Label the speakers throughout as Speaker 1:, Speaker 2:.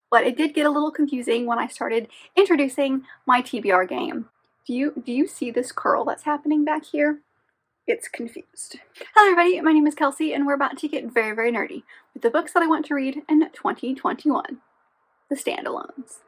Speaker 1: but it did get a little confusing when I started introducing my TBR game. Do you see this curl that's happening back here? It's confused. Hello everybody, my name is Kelsey and we're about to get very, very nerdy with the books that I want to read in 2021, the standalones.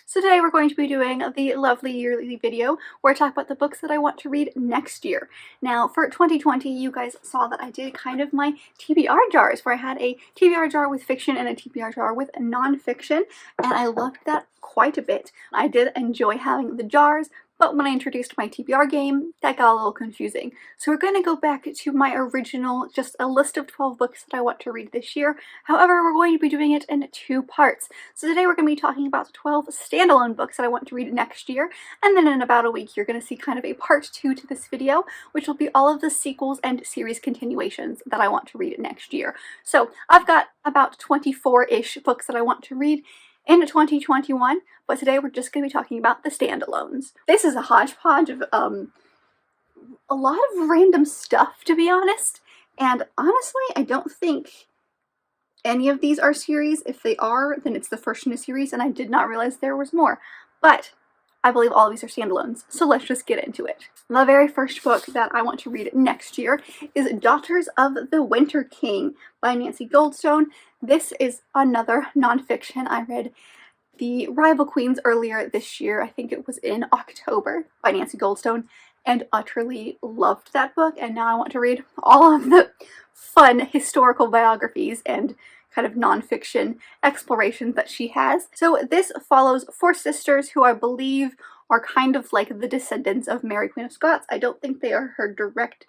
Speaker 1: So today we're going to be doing the lovely yearly video where I talk about the books that I want to read next year. Now for 2020, you guys saw that I did kind of my TBR jars, where I had a TBR jar with fiction and a TBR jar with nonfiction, and I loved that quite a bit. I did enjoy having the jars, but when I introduced my TBR game, that got a little confusing. So we're going to go back to my original, just a list of 12 books that I want to read this year. However, we're going to be doing it in 2 parts. So today we're going to be talking about the 12 standalone books that I want to read next year, and then in about a week you're going to see kind of a part 2 to this video, which will be all of the sequels and series continuations that I want to read next year. So I've got about 24-ish books that I want to read in 2021, but today we're just going to be talking about the standalones. This is a hodgepodge of a lot of random stuff, to be honest, and honestly I don't think any of these are series. If they are, then it's the first in a series, and I did not realize there was more, but I believe all of these are standalones, so let's just get into it. The very first book that I want to read next year is Daughters of the Winter King by Nancy Goldstone. This is another nonfiction. I read The Rival Queens earlier this year. I think it was in October, by Nancy Goldstone, and utterly loved that book, and now I want to read all of the fun historical biographies and kind of nonfiction explorations that she has. So this follows 4 sisters who I believe are kind of like the descendants of Mary Queen of Scots. I don't think they are her direct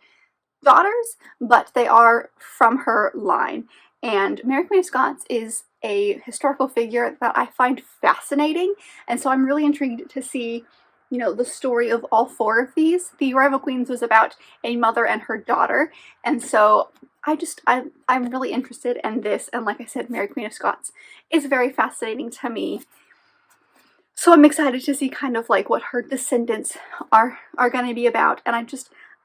Speaker 1: daughters, but they are from her line. And Mary Queen of Scots is a historical figure that I find fascinating, and so I'm really intrigued to see, you know, the story of all 4 of these. The Rival Queens was about a mother and her daughter, and so I'm really interested in this, and like I said, Mary Queen of Scots is very fascinating to me. So I'm excited to see kind of like what her descendants are going to be about, and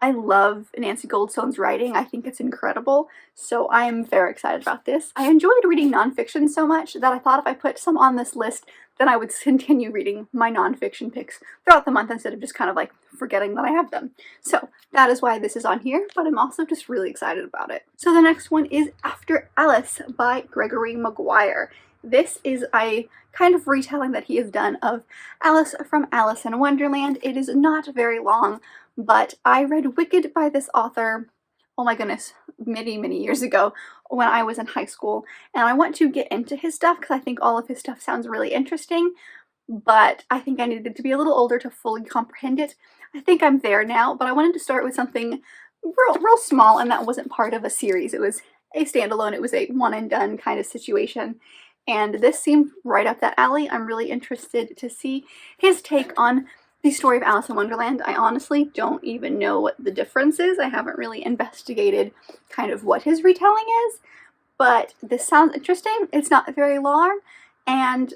Speaker 1: I love Nancy Goldstone's writing. I think it's incredible, so I am very excited about this. I enjoyed reading nonfiction so much that I thought if I put some on this list, then I would continue reading my nonfiction picks throughout the month instead of just kind of like forgetting that I have them. So that is why this is on here, but I'm also just really excited about it. So the next one is After Alice by Gregory Maguire. This is a kind of retelling that he has done of Alice from Alice in Wonderland. It is not very long, but I read Wicked by this author, oh my goodness, many, many years ago when I was in high school, and I want to get into his stuff because I think all of his stuff sounds really interesting, but I think I needed to be a little older to fully comprehend it. I think I'm there now, but I wanted to start with something real small, and that wasn't part of a series. It was a standalone. It was a one and done kind of situation, and this seemed right up that alley. I'm really interested to see his take on the story of Alice in Wonderland. I honestly don't even know what the difference is. I haven't really investigated kind of what his retelling is, but this sounds interesting. It's not very long, and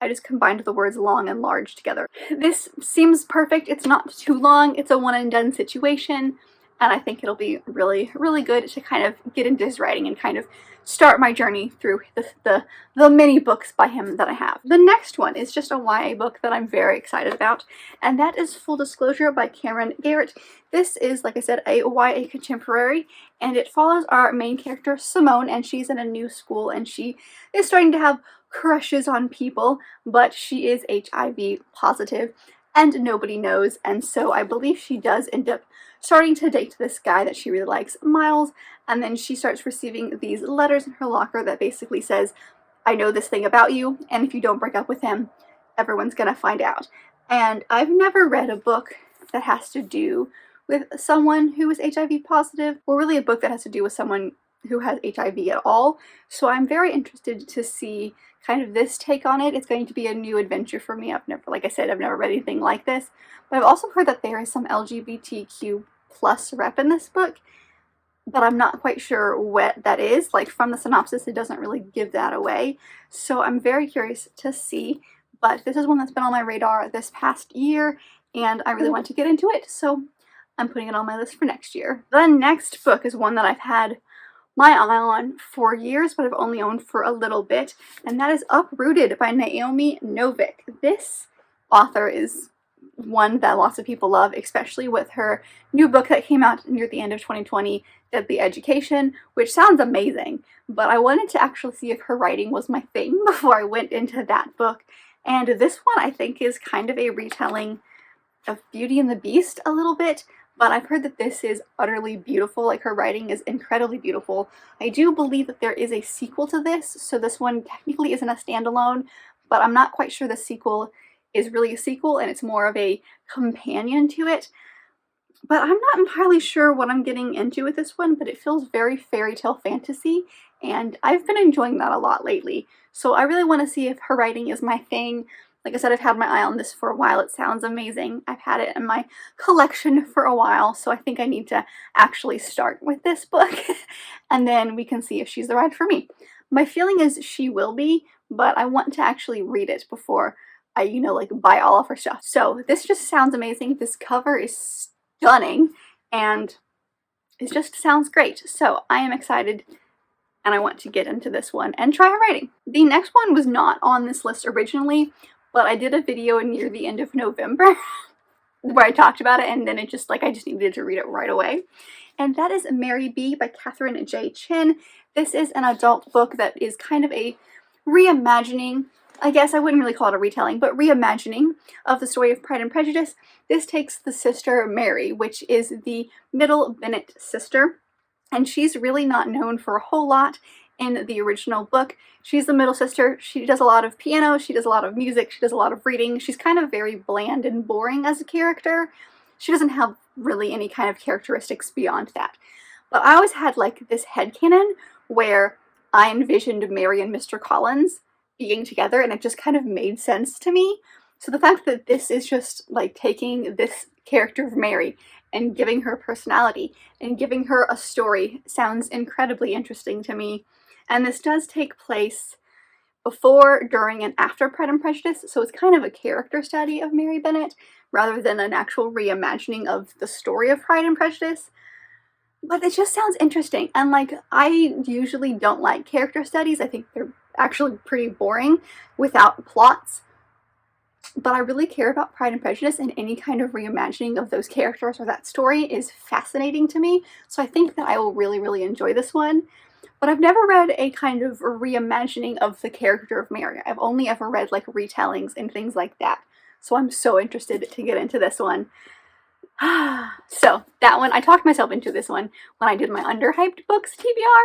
Speaker 1: I just combined the words long and large together. This seems perfect. It's not too long. It's a one and done situation, and I think it'll be really, really good to kind of get into his writing and kind of start my journey through the many books by him that I have. The next one is just a YA book that I'm very excited about, and that is Full Disclosure by Cameron Garrett. This is, like I said, a YA contemporary, and it follows our main character Simone, and she's in a new school, and she is starting to have crushes on people, but she is HIV positive, and nobody knows, and so I believe she does end up starting to date this guy that she really likes, Miles, and then she starts receiving these letters in her locker that basically says, I know this thing about you, and if you don't break up with him, everyone's gonna find out. And I've never read a book that has to do with someone who is HIV positive, or really a book that has to do with someone who has HIV at all, so I'm very interested to see kind of this take on it. It's going to be a new adventure for me. Like I said, I've never read anything like this, but I've also heard that there is some LGBTQ plus rep in this book, but I'm not quite sure what that is. Like, from the synopsis, it doesn't really give that away. So I'm very curious to see. But this is one that's been on my radar this past year, and I really want to get into it. So I'm putting it on my list for next year. The next book is one that I've had my eye on for years, but I've only owned for a little bit, and that is Uprooted by Naomi Novik. This author is one that lots of people love, especially with her new book that came out near the end of 2020, Deadly Education, which sounds amazing, but I wanted to actually see if her writing was my thing before I went into that book. And this one, I think, is kind of a retelling of Beauty and the Beast a little bit, but I've heard that this is utterly beautiful. Like, her writing is incredibly beautiful. I do believe that there is a sequel to this, so this one technically isn't a standalone, but I'm not quite sure the sequel is really a sequel and it's more of a companion to it. But I'm not entirely sure what I'm getting into with this one, but it feels very fairy tale fantasy, and I've been enjoying that a lot lately. So I really want to see if her writing is my thing. Like I said, I've had my eye on this for a while. It sounds amazing. I've had it in my collection for a while, so I think I need to actually start with this book, and then we can see if she's the right for me. My feeling is she will be, but I want to actually read it before I, like, buy all of her stuff. So this just sounds amazing. This cover is stunning, and it just sounds great. So I am excited, and I want to get into this one and try her writing. The next one was not on this list originally, but I did a video near the end of November where I talked about it, and then it just, I just needed to read it right away. And that is Mary B. by Katherine J. Chin. This is an adult book that is kind of a reimagining, I guess I wouldn't really call it a retelling, but reimagining of the story of Pride and Prejudice. This takes the sister Mary, which is the middle Bennet sister, and she's really not known for a whole lot in the original book. She's the middle sister. She does a lot of piano, she does a lot of music, she does a lot of reading. She's kind of very bland and boring as a character. She doesn't have really any kind of characteristics beyond that. But I always had this headcanon where I envisioned Mary and Mr. Collins being together, and it just kind of made sense to me. So the fact that this is just taking this character of Mary and giving her personality and giving her a story sounds incredibly interesting to me. And this does take place before, during, and after Pride and Prejudice, so it's kind of a character study of Mary Bennet rather than an actual reimagining of the story of Pride and Prejudice. But it just sounds interesting, and I usually don't like character studies. I think they're actually pretty boring without plots. But I really care about Pride and Prejudice, and any kind of reimagining of those characters or that story is fascinating to me. So I think that I will really, really enjoy this one. But I've never read a kind of reimagining of the character of Mary. I've only ever read retellings and things like that. So I'm so interested to get into this one. So that one, I talked myself into this one when I did my underhyped books TBR.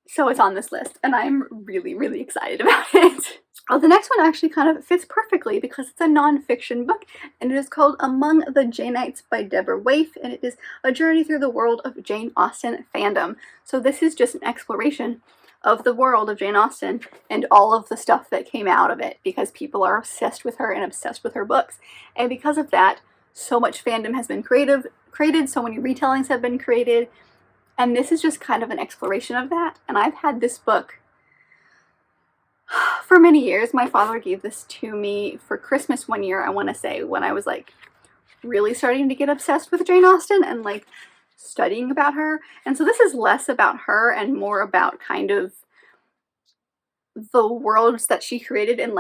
Speaker 1: So it's on this list, and I'm really, really excited about it. Oh, the next one actually kind of fits perfectly because it's a non-fiction book, and it is called Among the Janeites by Deborah Waif, and it is a journey through the world of Jane Austen fandom. So this is just an exploration of the world of Jane Austen and all of the stuff that came out of it, because people are obsessed with her and obsessed with her books. And because of that, so much fandom has been created, so many retellings have been created, and this is just kind of an exploration of that. And I've had this book for many years. My father gave this to me for Christmas one year, I want to say, when I was really starting to get obsessed with Jane Austen and studying about her. And so this is less about her and more about kind of the worlds that she created and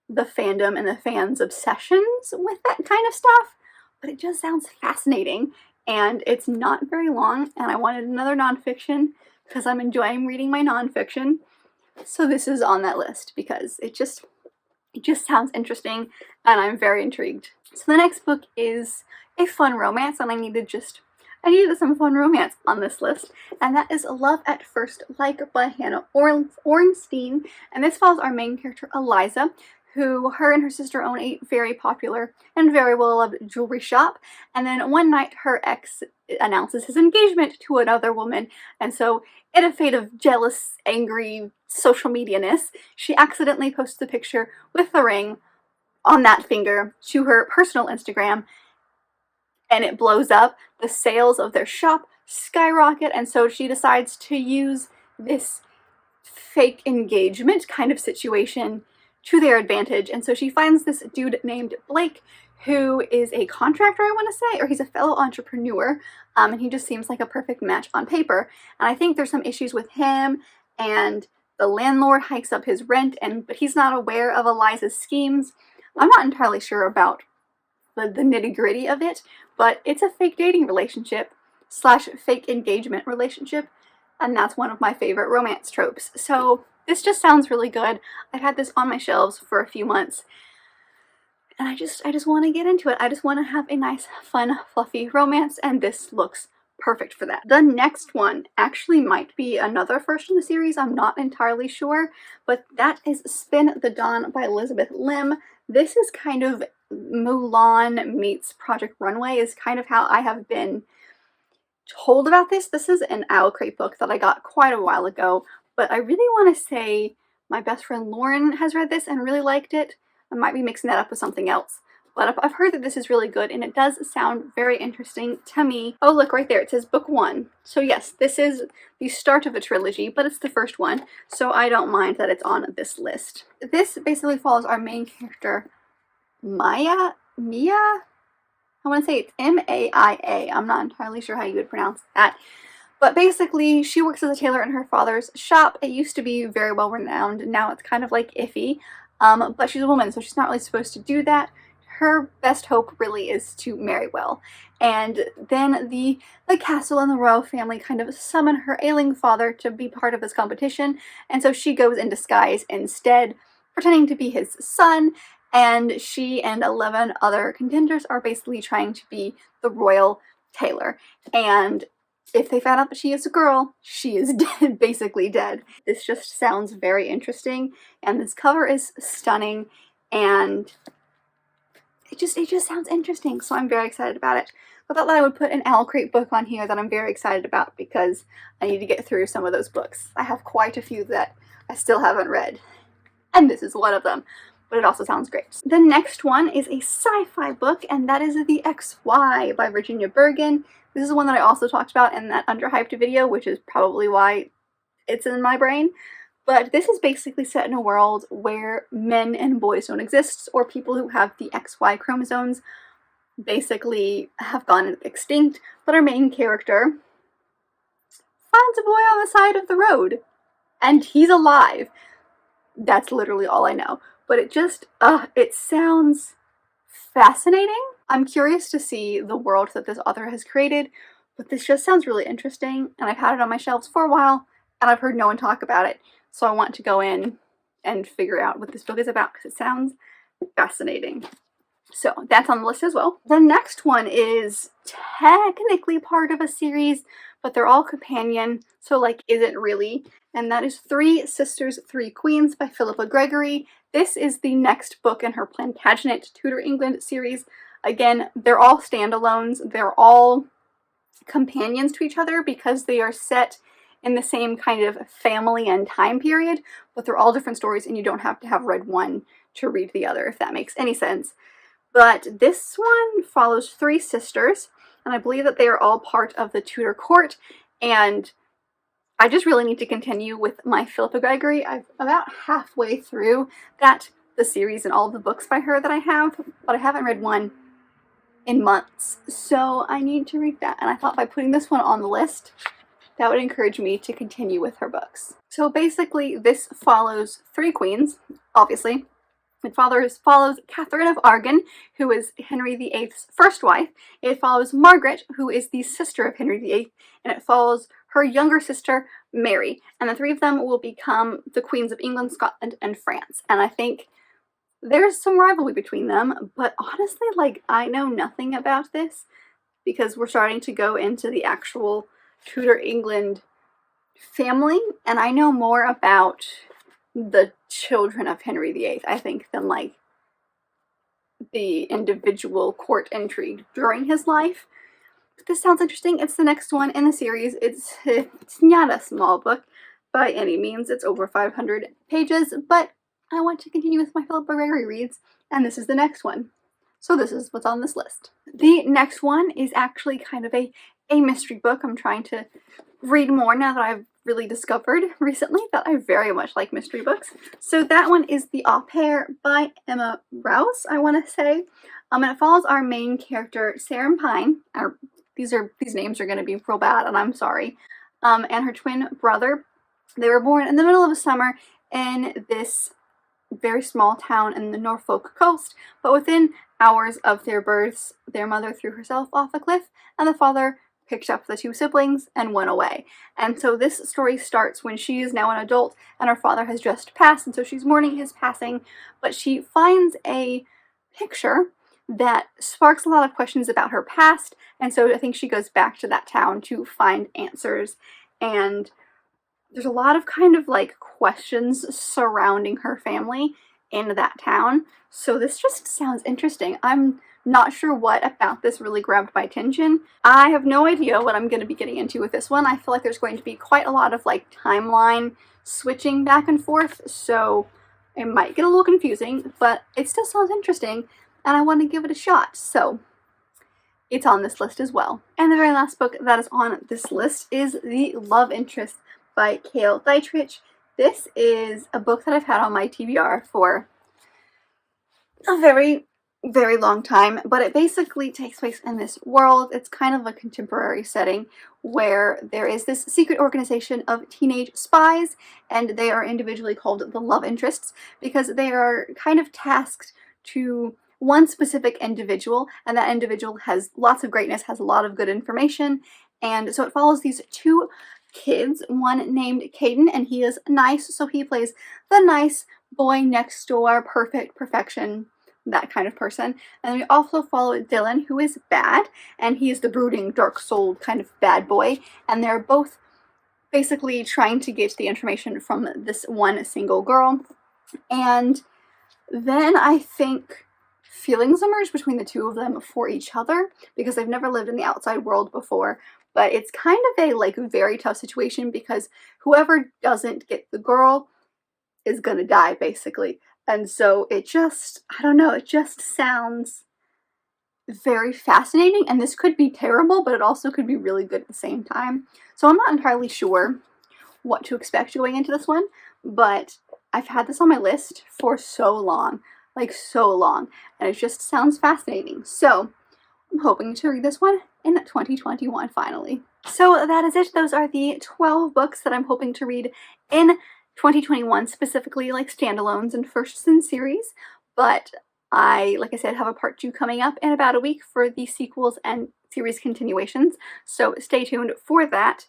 Speaker 1: the fandom and the fans' obsessions with that kind of stuff. But it just sounds fascinating, and it's not very long, and I wanted another nonfiction because I'm enjoying reading my nonfiction. So this is on that list because it just sounds interesting, and I'm very intrigued. So the next book is a fun romance, and I needed some fun romance on this list, and that is Love at First Like by Hannah Ornstein. And this follows our main character Eliza, who her and her sister own a very popular and very well-loved jewelry shop. And then one night her ex announces his engagement to another woman, and so in a fate of jealous, angry social media-ness, she accidentally posts the picture with the ring on that finger to her personal Instagram. and it blows up. The sales of their shop skyrocket, and so she decides to use this fake engagement kind of situation to their advantage. And so she finds this dude named Blake, who is a contractor, I want to say, or he's a fellow entrepreneur, and he just seems like a perfect match on paper. And I think there's some issues with him, and the landlord hikes up his rent, but he's not aware of Eliza's schemes. I'm not entirely sure about the nitty-gritty of it, but it's a fake dating relationship slash fake engagement relationship, and that's one of my favorite romance tropes. So this just sounds really good. I've had this on my shelves for a few months, and I just want to get into it. I just want to have a nice, fun, fluffy romance, and this looks perfect for that. The next one actually might be another first in the series. I'm not entirely sure, but that is Spin the Dawn by Elizabeth Lim. This is kind of Mulan meets Project Runway is kind of how I have been told about this. This is an Owl Crate book that I got quite a while ago, but I really want to say my best friend Lauren has read this and really liked it. I might be mixing that up with something else. But I've heard that this is really good, and it does sound very interesting to me. Oh, look right there. It says book 1. So yes, this is the start of a trilogy, but it's the first one, so I don't mind that it's on this list. This basically follows our main character, Mia? I want to say it's M-A-I-A. I'm not entirely sure how you would pronounce that. But basically, she works as a tailor in her father's shop. It used to be very well renowned. Now it's kind of like iffy. But she's a woman, so she's not really supposed to do that. Her best hope really is to marry well. And then the castle and the royal family kind of summon her ailing father to be part of this competition. And so she goes in disguise instead, pretending to be his son. And she and 11 other contenders are basically trying to be the royal tailor. And if they found out that she is a girl, she is dead, basically dead. This just sounds very interesting, and this cover is stunning, and it just sounds interesting, so I'm very excited about it. I thought that I would put an Owl Crate book on here that I'm very excited about because I need to get through some of those books. I have quite a few that I still haven't read, and this is one of them, but it also sounds great. The next one is a sci-fi book, and that is The XY by Virginia Bergen. This is one that I also talked about in that underhyped video, which is probably why it's in my brain. But this is basically set in a world where men and boys don't exist, or people who have the XY chromosomes basically have gone extinct, but our main character finds a boy on the side of the road, and he's alive. That's literally all I know. But it just, it sounds fascinating. I'm curious to see the world that this author has created, but this just sounds really interesting, and I've had it on my shelves for a while, and I've heard no one talk about it, so I want to go in and figure out what this book is about, because it sounds fascinating. So that's on the list as well. The next one is technically part of a series, but they're all companion, so like, is it really? And that is Three Sisters, Three Queens by Philippa Gregory. This is the next book in her Plantagenet Tudor England series. Again, they're all standalones. They're all companions to each other because they are set in the same kind of family and time period, but they're all different stories, and you don't have to have read one to read the other, if that makes any sense. But this one follows three sisters, and I believe that they are all part of the Tudor court, and I just really need to continue with my Philippa Gregory. I'm about halfway through the series and all of the books by her that I have, but I haven't read one in months, so I need to read that. And I thought by putting this one on the list, that would encourage me to continue with her books. So basically, this follows three queens, obviously. It follows Catherine of Aragon, who is Henry VIII's first wife. It follows Margaret, who is the sister of Henry VIII, and it follows her younger sister, Mary. And the three of them will become the queens of England, Scotland, and France. And I think there's some rivalry between them, but honestly, like, I know nothing about this because we're starting to go into the actual Tudor England family, and I know more about the children of Henry VIII, I think, than like the individual court intrigue during his life. But this sounds interesting. It's the next one in the series. It's not a small book by any means. It's over 500 pages, but I want to continue with my Philippa Gregory reads, and this is the next one. So this is what's on this list. The next one is actually kind of a mystery book. I'm trying to read more now that I've really discovered recently that I very much like mystery books. So that one is The Au Pair by Emma Rouse, I want to say. And it follows our main character, Sarah Pine. These names are going to be real bad, and I'm sorry. And her twin brother. They were born in the middle of the summer in this very small town in the Norfolk coast, but within hours of their births, their mother threw herself off a cliff, and the father picked up the two siblings and went away. And so this story starts when she is now an adult and her father has just passed, and so she's mourning his passing, but she finds a picture that sparks a lot of questions about her past, and so I think she goes back to that town to find answers. And there's a lot of kind of like questions surrounding her family in that town. So this just sounds interesting. I'm not sure what about this really grabbed my attention. I have no idea what I'm going to be getting into with this one. I feel like there's going to be quite a lot of like timeline switching back and forth, so it might get a little confusing, but it still sounds interesting and I want to give it a shot. So it's on this list as well. And the very last book that is on this list is The Love Interest by Kale Dietrich. This is a book that I've had on my TBR for a very, very long time, but it basically takes place in this world. It's kind of a contemporary setting where there is this secret organization of teenage spies, and they are individually called the love interests because they are kind of tasked to one specific individual, and that individual has lots of greatness, has a lot of good information, and so it follows these two kids, one named Caden, and he is nice, so he plays the nice boy next door, perfection, that kind of person. And we also follow Dylan, who is bad, and he is the brooding, dark-souled kind of bad boy, and they're both basically trying to get the information from this one single girl. And then I think feelings emerge between the two of them for each other, because they've never lived in the outside world before. But it's kind of a like very tough situation because whoever doesn't get the girl is gonna die basically. And so it just, I don't know, it just sounds very fascinating, and this could be terrible, but it also could be really good at the same time. So I'm not entirely sure what to expect going into this one, but I've had this on my list for so long, like so long, and it just sounds fascinating. So I'm hoping to read this one in 2021 finally. So that is it. Those are the 12 books that I'm hoping to read in 2021, specifically like standalones and firsts in series. But like I said, have a part 2 coming up in about a week for the sequels and series continuations. So stay tuned for that.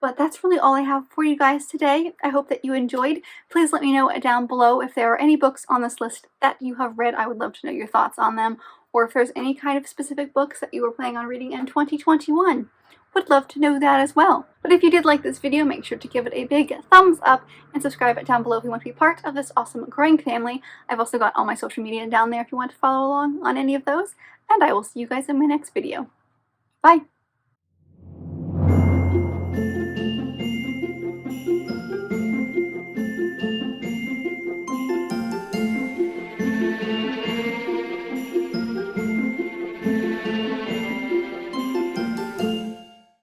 Speaker 1: But that's really all I have for you guys today. I hope that you enjoyed. Please let me know down below if there are any books on this list that you have read. I would love to know your thoughts on them, or if there's any kind of specific books that you were planning on reading in 2021. Would love to know that as well. But if you did like this video, make sure to give it a big thumbs up and subscribe down below if you want to be part of this awesome growing family. I've also got all my social media down there if you want to follow along on any of those. And I will see you guys in my next video. Bye!